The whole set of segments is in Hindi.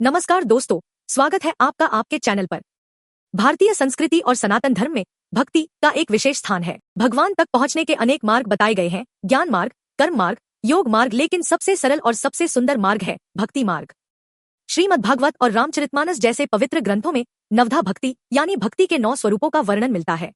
नमस्कार दोस्तों, स्वागत है आपका आपके चैनल पर। भारतीय संस्कृति और सनातन धर्म में भक्ति का एक विशेष स्थान है। भगवान तक पहुंचने के अनेक मार्ग बताए गए हैं, ज्ञान मार्ग, कर्म मार्ग, योग मार्ग, लेकिन सबसे सरल और सबसे सुंदर मार्ग है भक्ति मार्ग। श्रीमद् भागवत और रामचरितमानस जैसे पवित्र ग्रंथों में नवधा भक्ति यानी भक्ति के 9 स्वरूपों का वर्णन मिलता है।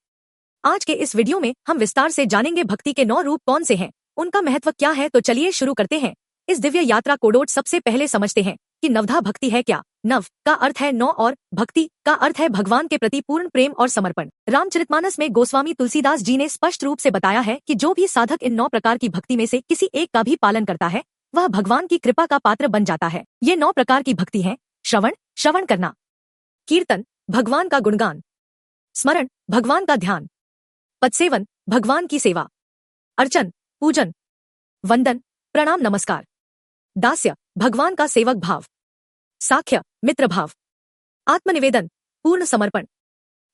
आज के इस वीडियो में हम विस्तार से जानेंगे भक्ति के 9 रूप कौन से हैं, उनका महत्व क्या है। तो चलिए शुरू करते हैं इस दिव्य यात्रा को। सबसे पहले समझते हैं कि नवधा भक्ति है क्या। नव का अर्थ है 9 और भक्ति का अर्थ है भगवान के प्रति पूर्ण प्रेम और समर्पण। रामचरितमानस में गोस्वामी तुलसीदास जी ने स्पष्ट रूप से बताया है कि जो भी साधक इन 9 प्रकार की भक्ति में से किसी एक का भी पालन करता है वह भगवान की कृपा का पात्र बन जाता है। ये 9 प्रकार की भक्ति है। श्रवण करना, कीर्तन भगवान का गुणगान, स्मरण भगवान का ध्यान, पदसेवन भगवान की सेवा, अर्चन पूजन, वंदन प्रणाम नमस्कार, दास्य भगवान का सेवक भाव, साख्य मित्र भाव, आत्मनिवेदन पूर्ण समर्पण।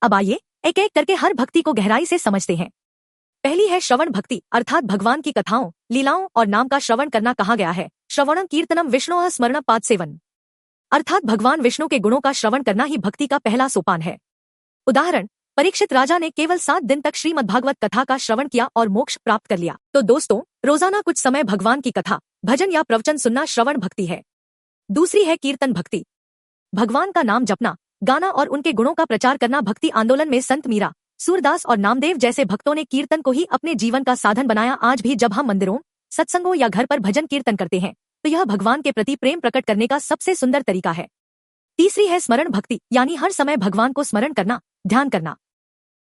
अब आइए एक एक करके हर भक्ति को गहराई से समझते हैं। पहली है श्रवण भक्ति, अर्थात भगवान की कथाओं, लीलाओं और नाम का श्रवण करना कहा गया है। श्रवणम कीर्तनम विष्णोः स्मरण पादसेवन, अर्थात भगवान विष्णु के गुणों का श्रवण करना ही भक्ति का पहला सोपान है। उदाहरण, परीक्षित राजा ने केवल 7 दिन तक श्रीमद्भागवत कथा का श्रवण किया और मोक्ष प्राप्त कर लिया। तो दोस्तों, रोजाना कुछ समय भगवान की कथा, भजन या प्रवचन सुनना श्रवण भक्ति है। दूसरी है कीर्तन भक्ति, भगवान का नाम जपना, गाना और उनके गुणों का प्रचार करना। भक्ति आंदोलन में संत मीरा, सूरदास और नामदेव जैसे भक्तों ने कीर्तन को ही अपने जीवन का साधन बनाया। आज भी जब हम मंदिरों, सत्संगों या घर पर भजन कीर्तन करते हैं तो यह भगवान के प्रति प्रेम प्रकट करने का सबसे सुंदर तरीका है। तीसरी है स्मरण भक्ति, यानी हर समय भगवान को स्मरण करना, ध्यान करना।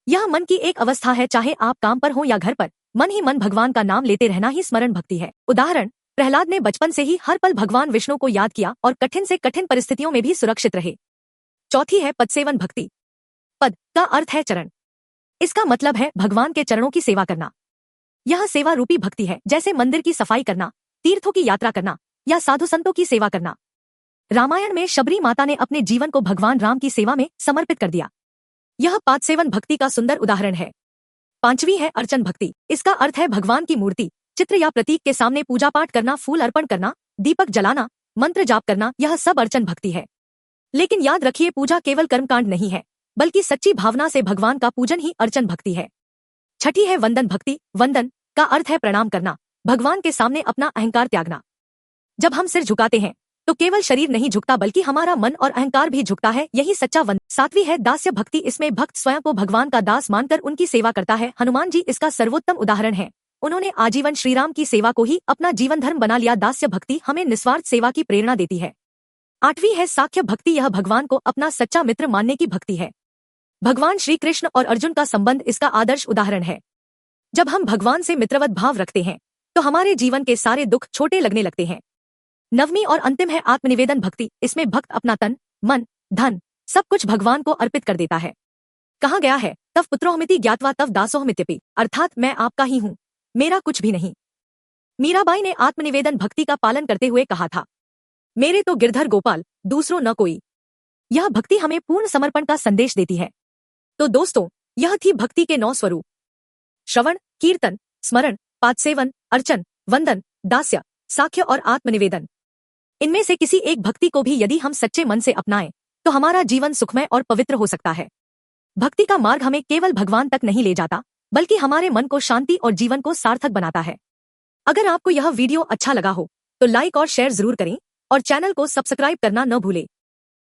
यह मन की एक अवस्था है, चाहे आप काम पर हो या घर पर, मन ही मन भगवान का नाम लेते रहना ही स्मरण भक्ति है। उदाहरण, प्रहलाद ने बचपन से ही हर पल भगवान विष्णु को याद किया और कठिन से कठिन परिस्थितियों में भी सुरक्षित रहे। चौथी है पदसेवन भक्ति, पद का अर्थ है चरण। इसका मतलब है भगवान के चरणों की सेवा करना। यह सेवा रूपी भक्ति है, जैसे मंदिर की सफाई करना, तीर्थों की यात्रा करना या साधु संतों की सेवा करना। रामायण में शबरी माता ने अपने जीवन को भगवान राम की सेवा में समर्पित कर दिया। यह पादसेवन भक्ति का सुंदर उदाहरण है। पांचवी है अर्चन भक्ति। इसका अर्थ है भगवान की मूर्ति, चित्र या प्रतीक के सामने पूजा पाठ करना, फूल अर्पण करना, दीपक जलाना, मंत्र जाप करना, यह सब अर्चन भक्ति है। लेकिन याद रखिए, पूजा केवल कर्मकांड नहीं है, बल्कि सच्ची भावना से भगवान का पूजन ही अर्चन भक्ति है। छठी है वंदन भक्ति। वंदन का अर्थ है प्रणाम करना, भगवान के सामने अपना अहंकार त्यागना। जब हम सिर झुकाते हैं तो केवल शरीर नहीं झुकता, बल्कि हमारा मन और अहंकार भी झुकता है, यही सच्चा वंदन। सातवीं है दास्य भक्ति। इसमें भक्त स्वयं को भगवान का दास मानकर उनकी सेवा करता है। हनुमान जी इसका सर्वोत्तम उदाहरण है। उन्होंने आजीवन श्रीराम की सेवा को ही अपना जीवन धर्म बना लिया। दास्य भक्ति हमें निस्वार्थ सेवा की प्रेरणा देती है। आठवीं है साख्य भक्ति। यह भगवान को अपना सच्चा मित्र मानने की भक्ति है। भगवान श्री कृष्ण और अर्जुन का संबंध इसका आदर्श उदाहरण है। जब हम भगवान से मित्रवत भाव रखते हैं तो हमारे जीवन के सारे दुख छोटे लगने लगते हैं। नववीं और अंतिम है आत्मनिवेदन भक्ति। इसमें भक्त अपना तन, मन, धन सब कुछ भगवान को अर्पित कर देता है। कहा गया है, तव पुत्रोहमिति ज्ञात्वा तव दासोहमित्यपि, अर्थात मैं आपका ही हूँ, मेरा कुछ भी नहीं। मीराबाई ने आत्मनिवेदन भक्ति का पालन करते हुए कहा था, मेरे तो गिरधर गोपाल, दूसरों न कोई। यह भक्ति हमें पूर्ण समर्पण का संदेश देती है। तो दोस्तों, यह थी भक्ति के 9 स्वरूप: श्रवण, कीर्तन, स्मरण, पादसेवन, अर्चन, वंदन, दास्य, साख्य और आत्मनिवेदन। इनमें से किसी एक भक्ति को भी यदि हम सच्चे मन से अपनाएं तो हमारा जीवन सुखमय और पवित्र हो सकता है। भक्ति का मार्ग हमें केवल भगवान तक नहीं ले जाता, बल्कि हमारे मन को शांति और जीवन को सार्थक बनाता है। अगर आपको यह वीडियो अच्छा लगा हो तो लाइक और शेयर जरूर करें और चैनल को सब्सक्राइब करना न भूलें।